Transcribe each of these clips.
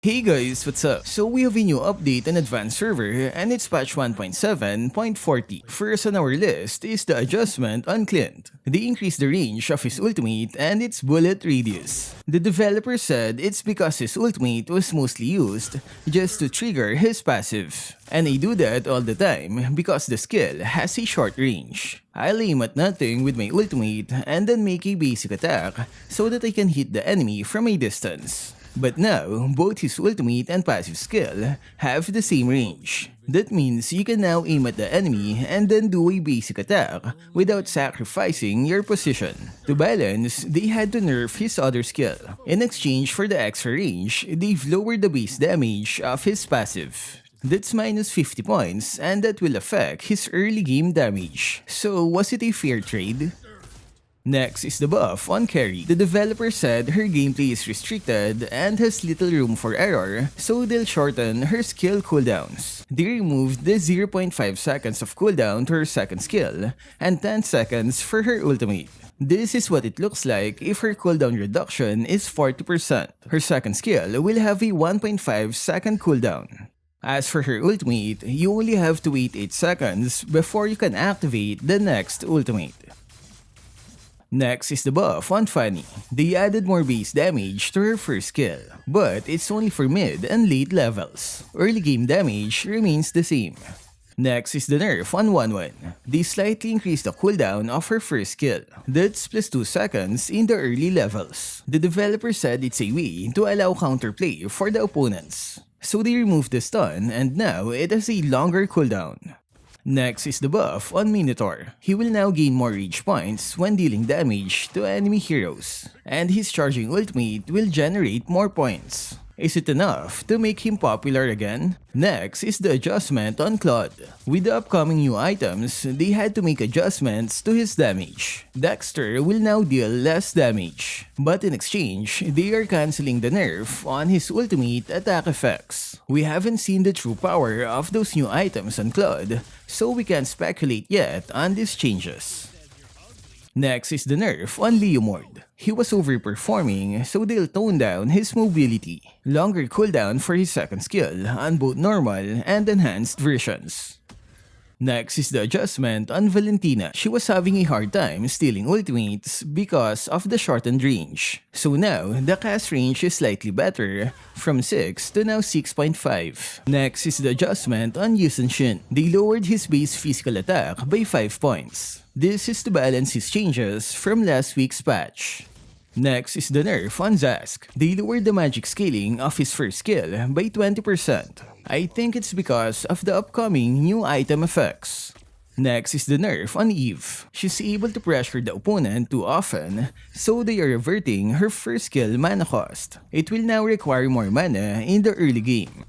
Hey guys, what's up? So we have a new update on Advanced Server and it's patch 1.7.40. First on our list is the adjustment on Clint. They increased the range of his ultimate and its bullet radius. The developer said it's because his ultimate was mostly used just to trigger his passive. And I do that all the time because the skill has a short range. I'll aim at nothing with my ultimate and then make a basic attack so that I can hit the enemy from a distance. But now, both his ultimate and passive skill have the same range. That means you can now aim at the enemy and then do a basic attack without sacrificing your position. To balance, they had to nerf his other skill. In exchange for the extra range, they've lowered the base damage of his passive. That's minus 50 points and that will affect his early game damage. So was it a fair trade? Next is the buff on Karrie. The developer said her gameplay is restricted and has little room for error, so they'll shorten her skill cooldowns. They removed the 0.5 seconds of cooldown to her second skill and 10 seconds for her ultimate. This is what it looks like if her cooldown reduction is 40%. Her second skill will have a 1.5 second cooldown. As for her ultimate, you only have to wait 8 seconds before you can activate the next ultimate. Next is the buff on Fanny. They added more base damage to her first skill, but it's only for mid and late levels. Early game damage remains the same. Next is the nerf on Wanwan. They slightly increased the cooldown of her first skill. That's plus 2 seconds in the early levels. The developer said it's a way to allow counterplay for the opponents. So they removed the stun and now it has a longer cooldown. Next is the buff on Minotaur. He will now gain more rage points when dealing damage to enemy heroes, and his charging ultimate will generate more points. Is it enough to make him popular again? Next is the adjustment on Claude. With the upcoming new items, they had to make adjustments to his damage. Dexter will now deal less damage, but in exchange, they are cancelling the nerf on his ultimate attack effects. We haven't seen the true power of those new items on Claude, so we can't speculate yet on these changes. Next is the nerf on Leomord. He was overperforming, so they'll tone down his mobility. Longer cooldown for his second skill on both normal and enhanced versions. Next is the adjustment on Valentina. She was having a hard time stealing ultimates because of the shortened range. So now, the cast range is slightly better, from 6 to now 6.5. Next is the adjustment on Sun-shin. They lowered his base physical attack by 5 points. This is to balance his changes from last week's patch. Next is the nerf on Zhask. They lowered the magic scaling of his first skill by 20%. I think it's because of the upcoming new item effects. Next is the nerf on Eve. She's able to pressure the opponent too often, so they are reverting her first skill mana cost. It will now require more mana in the early game.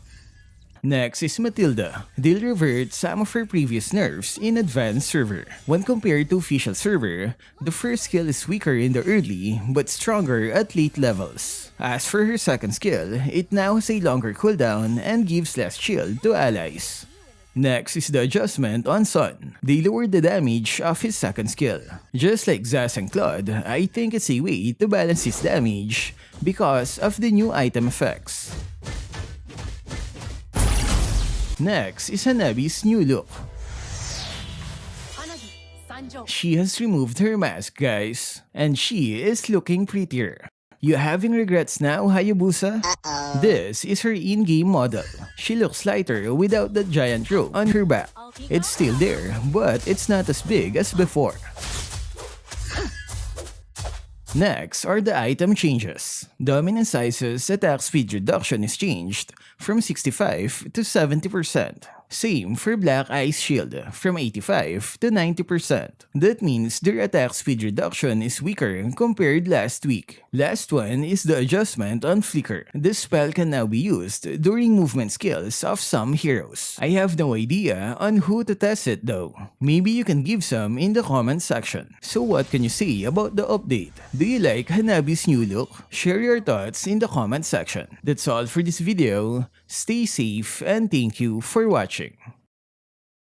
Next is Mathilda. They'll revert some of her previous nerfs in Advanced Server. When compared to Official Server, the first skill is weaker in the early but stronger at late levels. As for her second skill, it now has a longer cooldown and gives less shield to allies. Next is the adjustment on Sun. They lowered the damage of his second skill. Just like Zhask and Claude, I think it's a way to balance his damage because of the new item effects. Next is Hanabae's new look. She has removed her mask, guys, and she is looking prettier. You having regrets now, Hayabusa? This is her in-game model. She looks lighter without that giant rope on her back. It's still there, but it's not as big as before. Next are the item changes. Dominane Ice's attack speed reduction is changed from 65 to 70%. Same for Black Ice Shield, from 85 to 90%. That means their attack speed reduction is weaker compared last week. Last one is the adjustment on Flicker. This spell can now be used during movement skills of some heroes. I have no idea on who to test it though. Maybe you can give some in the comment section. So what can you say about the update? Do you like Hanabae's new look? Share your thoughts in the comment section. That's all for this video. Stay safe and thank you for watching.